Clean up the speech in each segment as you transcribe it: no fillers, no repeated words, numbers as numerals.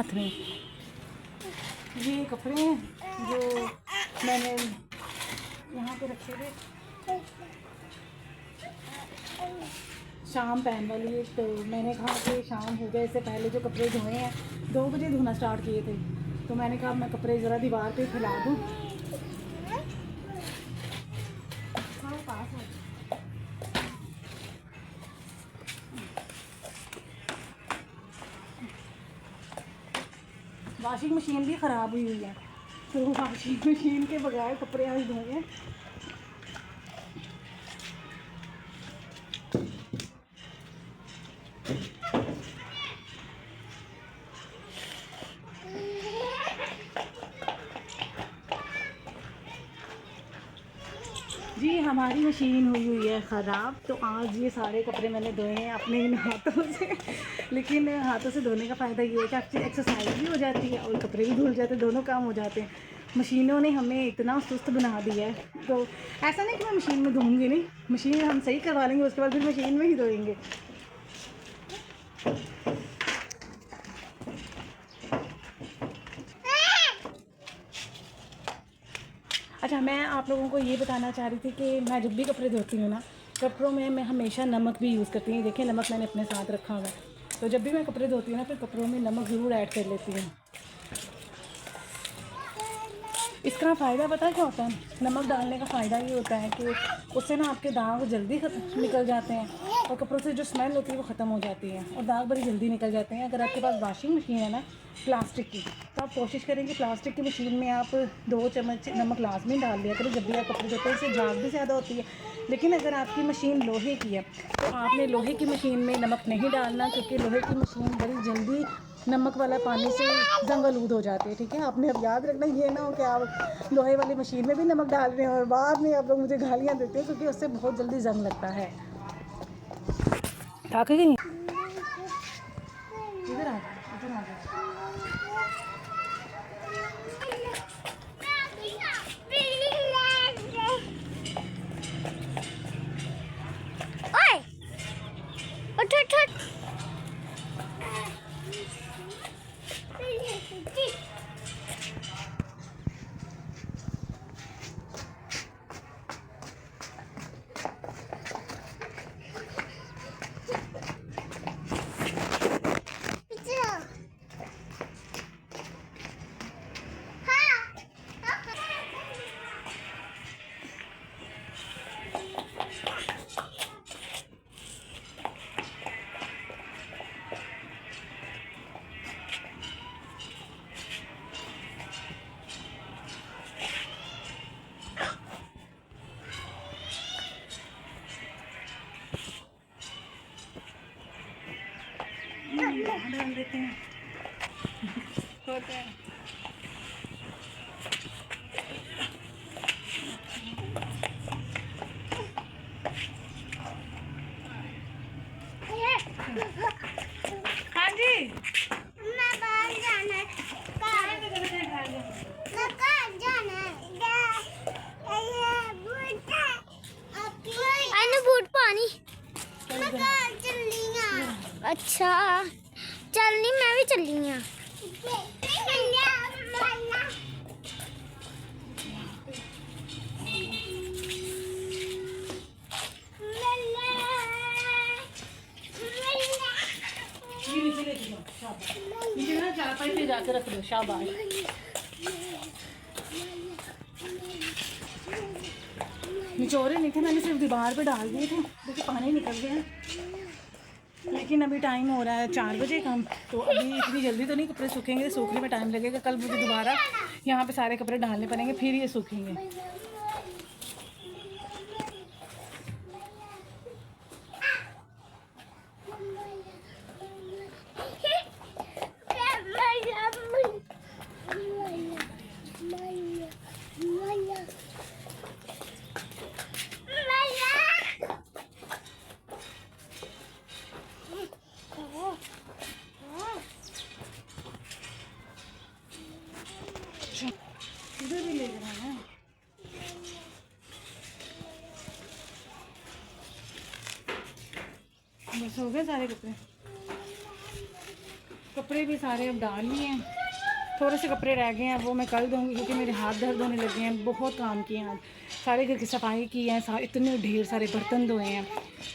हाथ में ये कपड़े हैं जो मैंने यहाँ पे रखे थे, शाम पहन वाली। तो मैंने कहा कि शाम हो जाए इससे पहले जो कपड़े धोए हैं, 2 बजे धोना स्टार्ट किए थे, तो मैंने कहा मैं कपड़े ज़रा दीवार पे फैला दूँ। वॉशिंग मशीन भी ख़राब हुई है, तो वॉशिंग मशीन के बगैर कपड़े आज धोए। जी हमारी मशीन हुई है ख़राब, तो आज ये सारे कपड़े मैंने धोए हैं अपने इन हाथों से। लेकिन हाथों से धोने का फ़ायदा ये है कि आपकी एक्सरसाइज भी हो जाती है और कपड़े भी धुल जाते हैं, दोनों काम हो जाते हैं। मशीनों ने हमें इतना सुस्त बना दिया है, तो ऐसा नहीं कि मैं मशीन में धोऊंगी नहीं, मशीन हम सही करवा लेंगे, उसके बाद फिर मशीन में ही धोएंगे। अच्छा, मैं आप लोगों को ये बताना चाह रही थी कि मैं जब भी कपड़े धोती हूँ ना, कपड़ों में मैं हमेशा नमक भी यूज़ करती हूँ। देखिए नमक मैंने अपने साथ रखा हुआ है, तो जब भी मैं कपड़े धोती हूँ ना, फिर कपड़ों में नमक ज़रूर ऐड कर लेती हूँ। इसका फ़ायदा पता है क्या होता है? नमक डालने का फ़ायदा ये होता है कि उससे ना आपके दाग जल्दी निकल जाते हैं और कपड़ों से जो स्मेल होती है वो ख़त्म हो जाती है और दाग बड़ी जल्दी निकल जाते हैं। अगर आपके पास वॉशिंग मशीन है ना प्लास्टिक की, तो आप कोशिश करें कि प्लास्टिक की मशीन में आप 2 चम्मच नमक लाजमी डाल दिया करें जब भी आप कपड़े धोते हैं। इससे झाग भी ज़्यादा होती है। लेकिन अगर आपकी मशीन लोहे की है तो आपने लोहे की मशीन में नमक नहीं डालना, क्योंकि लोहे की मशीन बड़ी जल्दी नमक वाला पानी से जंग-आलूद हो जाती है। ठीक है, आपने अब याद रखना, ये ना हो कि आप लोहे वाली मशीन में भी नमक डाल रहे हैं और बाद में आप लोग मुझे गालियाँ देते हैं, क्योंकि उससे बहुत जल्दी जंग लगता है। थक गई? इधर आ जा, इधर आ जा। ओए उठ उठ उठ। डाल देते हैं होता है। हाँ जी, मैं बाहर जाना है। मैं कहाँ जाना है? अनु बूट पानी। मैं कहाँ चलनी है? अच्छा चलनी, मैं भी चलनी है। नीचे लेके जाओ, शाबाश। नीचे ना चारपाई पे जाके रख दो, शाबाश। निचोड़े नहीं थे, मैंने सिर्फ दीवार पे डाल दिए थे, देखिए पानी निकल गया। लेकिन अभी टाइम हो रहा है 4 बजे का, तो अभी इतनी जल्दी तो नहीं कपड़े सूखेंगे, सूखने में टाइम लगेगा। कल मुझे दोबारा यहाँ पे सारे कपड़े डालने पड़ेंगे, फिर ये सूखेंगे। इधर भी ले रहा है। बस हो गए सारे कपड़े। कपड़े भी सारे अब डाल लिए हैं, थोड़े से कपड़े रह गए हैं, वो मैं कल दूँगी क्योंकि मेरे हाथ दर्द होने लगे हैं। बहुत काम किए हैं आज, सारे घर की सफाई की है, इतने ढेर सारे बर्तन धोए हैं,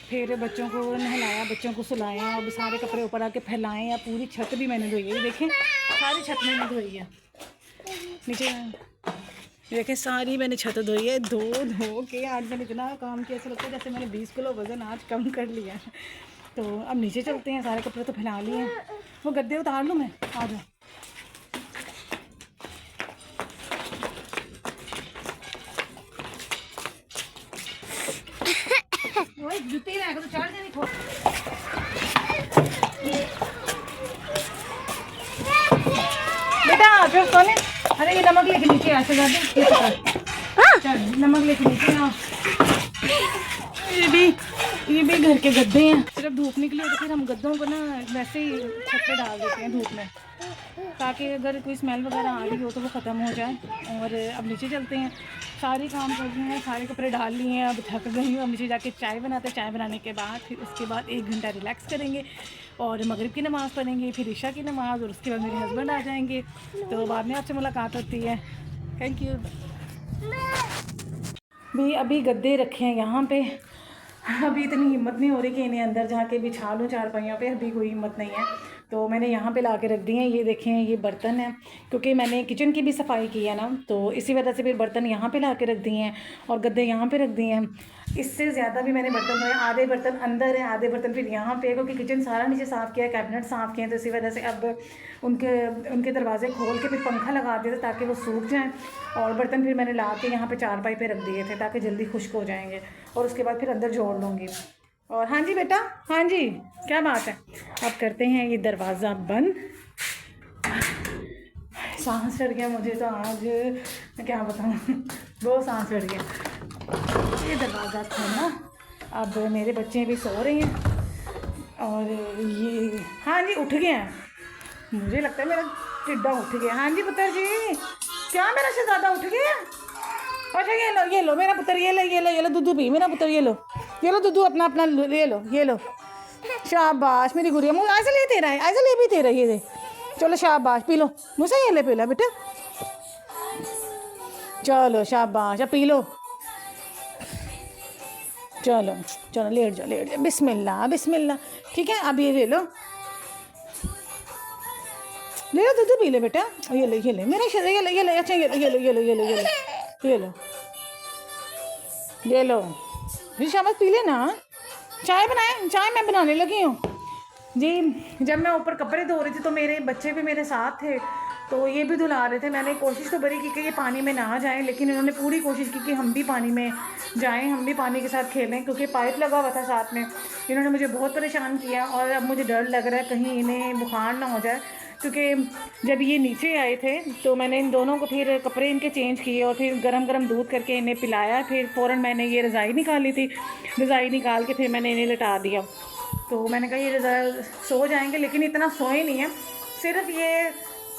फिर बच्चों को नहलाया, बच्चों को सुलाया, अब सारे कपड़े ऊपर आके फैलाएं या पूरी छत भी मैंने धोई है। देखें सारी छत मैंने धोई है, नीचे देखें सारी मैंने छत धोई है। धो के आज मैंने इतना काम किया, ऐसा लगता है जैसे मैंने 20 किलो वज़न आज कम कर लिया। तो अब नीचे चलते हैं, सारे कपड़े तो फैला लिए हैं। वो गद्दे उतार लूँ मैं, आ जाओ। वही जूते रह तो चढ़ जानी थोड़ा। बेटा फिर सोने, अरे ये नमक लेके नीचे आ चल जाते, ये पकड़ चल नमक लेके नीचे आ। ये भी घर के गद्दे हैं, सिर्फ धूप निकली तो फिर हम गद्दों को ना वैसे ही छत पे डाल देते हैं धूप में, ताकि अगर कोई स्मेल वगैरह आ रही हो तो वो ख़त्म हो जाए। और अब नीचे चलते हैं, सारे काम कर लिए हैं, सारे कपड़े डाल लिए हैं, अब थक गई हूँ। अब नीचे जाके चाय बनाते हैं, चाय बनाने के बाद फिर उसके बाद 1 घंटा रिलैक्स करेंगे और मगरिब की नमाज़ पढ़ेंगे, फिर इशा की नमाज़, और उसके बाद मेरे हस्बैंड आ जाएंगे। तो बाद में आपसे मुलाकात होती है। Thank you. भी अभी गद्दे रखे हैं यहाँ पे, अभी इतनी हिम्मत नहीं हो रही कि इन्हें अंदर जाके बिछा लूँ चारपाइयों पे, अभी कोई हिम्मत नहीं है। तो मैंने यहाँ पे ला के रख दिए हैं। ये देखें ये बर्तन है, क्योंकि मैंने किचन की भी सफाई की है ना, तो इसी वजह से फिर बर्तन यहाँ पे ला के रख दिए हैं और गद्दे यहाँ पे रख दिए हैं। इससे ज़्यादा भी मैंने बर्तन धोए, आधे बर्तन अंदर हैं, आधे बर्तन फिर यहाँ पे, क्योंकि किचन सारा नीचे साफ़ किया है, कैबिनेट साफ़ किए हैं, तो इसी वजह से अब उनके दरवाजे खोल के फिर पंखा लगा दिया था ताकि वो सूख जाएँ। और बर्तन फिर मैंने ला के यहाँ पे चारपाई पे रख दिए थे ताकि जल्दी खुश्क हो जाएंगे, और उसके बाद फिर अंदर जोड़ लूँगी। और हाँ जी बेटा, हाँ जी क्या बात है। अब करते हैं ये दरवाज़ा बंद। सांस चढ़ गया मुझे तो आज, मैं क्या बताऊँ, बहुत सांस चढ़ गया। ये दरवाज़ा खोलना, अब मेरे बच्चे भी सो रहे हैं और ये हाँ जी उठ गए हैं, मुझे लगता है मेरा टिड्डा उठ गया। हाँ जी पुत्र जी, क्या मेरा शहजादा उठ गया? अच्छा ये लो मेरा पुत्र, ये लो दूध पी मेरा पुत्र, ये लो दूध अपना अपना ये लो शाबाश मेरी गुड़िया, मुझे ऐसे ले तेरा है, ऐसे ले भी तेरा ये दे, चलो शाबाश पी लो, मुझसे ये ले पी लो बेटा, चलो शाबाश अब पी लो, चलो चलो लेट जाओ बिस्मिल्लाह बिस्मिल्लाह। ठीक है अब ये ले लो दूध पी ले बेटा, ये ले मेरा ये ले अच्छा ये लो शाबाश पी लेना। चाय बनाए, चाय मैं बनाने लगी हूँ जी। जब मैं ऊपर कपड़े धो रही थी तो मेरे बच्चे भी मेरे साथ थे, तो ये भी धुला रहे थे। मैंने कोशिश तो बड़ी की कि ये पानी में ना जाएं, लेकिन इन्होंने पूरी कोशिश की कि हम भी पानी में जाएं, हम भी पानी के साथ खेलें, क्योंकि पाइप लगा हुआ था साथ में। इन्होंने मुझे बहुत परेशान किया और अब मुझे डर लग रहा है कहीं इन्हें बुखार ना हो जाए, क्योंकि जब ये नीचे आए थे तो मैंने इन दोनों को फिर कपड़े इनके चेंज किए और फिर गरम गरम दूध करके इन्हें पिलाया। फिर फ़ौरन मैंने ये रज़ाई निकाली थी, रज़ाई निकाल के फिर मैंने इन्हें लिटा दिया। तो मैंने कहा ये रज़ाई सो जाएंगे, लेकिन इतना सोए नहीं है, सिर्फ ये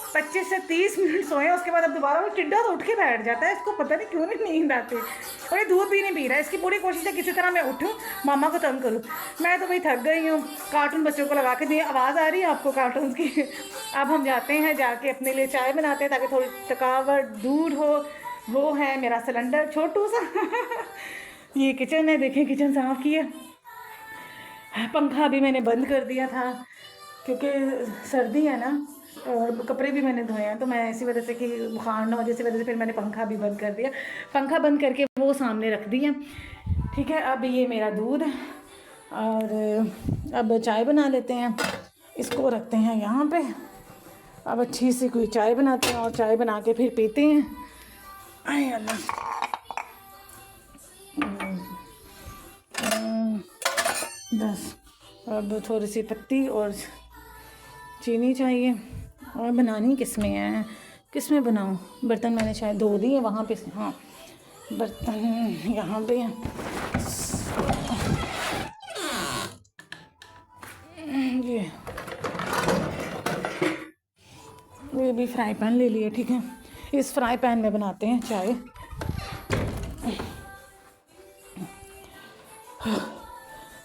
25 से 30 मिनट सोए, उसके बाद अब दोबारा वो टिड्डा तो उठ के बैठ जाता है। इसको पता नहीं क्यों नहीं नींद आती, और ये दूध भी नहीं पी रहा है। इसकी पूरी कोशिश है किसी तरह मैं उठूँ, मामा को तंग करूँ। मैं तो भाई थक गई हूँ, कार्टून बच्चों को लगा के दिए। आवाज़ आ रही है आपको कार्टून की? अब हम जाते हैं, जाके अपने लिए चाय बनाते हैं ताकि थोड़ी थकावट दूर हो। वो है मेरा सिलेंडर छोटू सा ये किचन है, देखें किचन साफ़ किया। पंखा भी मैंने बंद कर दिया था क्योंकि सर्दी है ना, और कपड़े भी मैंने धोए हैं, तो मैं इसी वजह से कि बुखार ना हो, जिस वजह से फिर मैंने पंखा भी बंद कर दिया। पंखा बंद करके वो सामने रख दिया। ठीक है अब ये मेरा दूध, और अब चाय बना लेते हैं। इसको रखते हैं यहाँ पे। अब अच्छी सी कोई चाय बनाते हैं और चाय बना के फिर पीते हैं। आए अल्लाह, बस अब थोड़ी सी पत्ती और चीनी चाहिए। और बनानी किस में है, किस में बनाऊँ? बर्तन मैंने शायद धो दिए वहाँ पे, हाँ बर्तन यहाँ पे हैं। ये भी फ्राई पैन ले लिए। ठीक है इस फ्राई पैन में बनाते हैं चाय।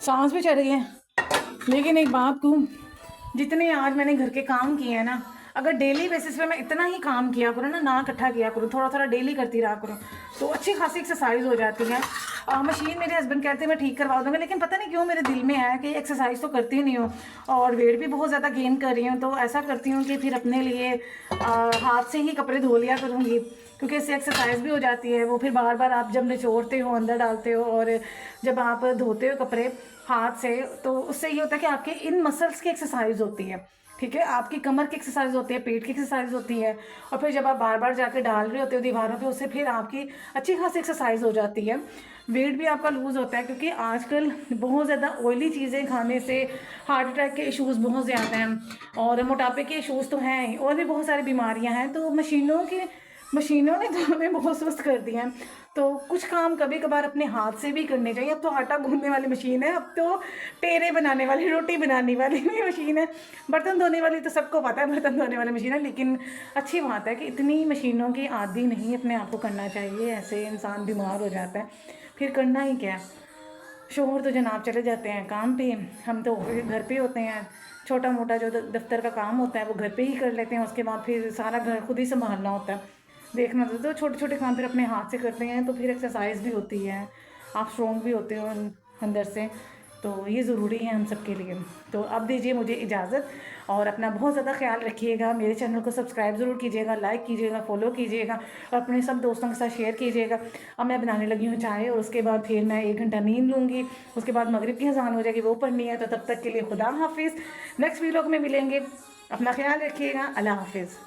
सांस भी चढ़ गई है, लेकिन एक बात कहूँ, जितने आज मैंने घर के काम किए हैं ना, अगर डेली बेसिस पे मैं इतना ही काम किया करूँ ना इकट्ठा किया करूँ, थोड़ा थोड़ा डेली करती रहा करूँ, तो अच्छी खासी एक्सरसाइज हो जाती है। मशीन मेरे हस्बैंड कहते हैं मैं ठीक करवा दूँगा, लेकिन पता नहीं क्यों मेरे दिल में है कि एक्सरसाइज तो करती नहीं हूँ और वेट भी बहुत ज़्यादा गेन कर रही हूँ, तो ऐसा करती हूँ कि फिर अपने लिए हाथ से ही कपड़े धो लिया करूँगी, क्योंकि इससे एक्सरसाइज भी हो जाती है। वो फिर बार बार आप जब निचोड़ते हो, अंदर डालते हो, और जब आप धोते हो कपड़े हाथ से, तो उससे ये होता है कि आपके इन मसल्स की एक्सरसाइज होती है, ठीक है, आपकी कमर की एक्सरसाइज होती है, पेट की एक्सरसाइज होती है, और फिर जब आप बार बार जाके डाल रहे होते हो दीवारों पे, उससे फिर आपकी अच्छी खासी एक्सरसाइज हो जाती है। वेट भी आपका लूज़ होता है, क्योंकि आजकल बहुत ज़्यादा ऑयली चीज़ें खाने से हार्ट अटैक के इश्यूज़ बहुत ज़्यादा हैं, और मोटापे के इश्यूज़ तो हैं ही, और भी बहुत सारी बीमारियां हैं। तो मशीनों ने तो हमें बहुत सुस्त कर दिया है। तो कुछ काम कभी कभार अपने हाथ से भी करने चाहिए। अब तो आटा गूंदने वाली मशीन है, अब तो पेड़े बनाने वाली, रोटी बनाने वाली भी मशीन है, बर्तन धोने वाली तो सबको पता है बर्तन धोने वाली मशीन है। लेकिन अच्छी बात है कि इतनी मशीनों की आदी नहीं अपने आप को करना चाहिए, ऐसे इंसान बीमार हो जाता है। फिर करना ही क्या, शोहर तो जनाब चले जाते हैं काम पे, हम तो घर पे होते हैं। छोटा मोटा जो दफ्तर का काम होता है वो घर पे ही कर लेते हैं, उसके बाद फिर सारा घर खुद ही संभालना होता है, देखना। तो छोटे छोटे काम फिर अपने हाथ से करते हैं, तो फिर एक्सरसाइज भी होती है, आप स्ट्रॉन्ग भी होते हो अंदर से, तो ये ज़रूरी है हम सब के लिए। तो अब दीजिए मुझे इजाज़त, और अपना बहुत ज़्यादा ख्याल रखिएगा। मेरे चैनल को सब्सक्राइब ज़रूर कीजिएगा, लाइक कीजिएगा, फॉलो कीजिएगा, और अपने सब दोस्तों के साथ शेयर कीजिएगा। अब मैं बनाने लगी हूँ चाय, और उसके बाद फिर मैं 1 घंटा नींद लूँगी, उसके बाद मगरिब की अज़ान हो जाएगी, वो पढ़नी है। तो तब तक के लिए खुदा हाफिज़, नेक्स्ट वीडियो में मिलेंगे, अपना ख्याल रखिएगा, अल्लाह हाफिज़।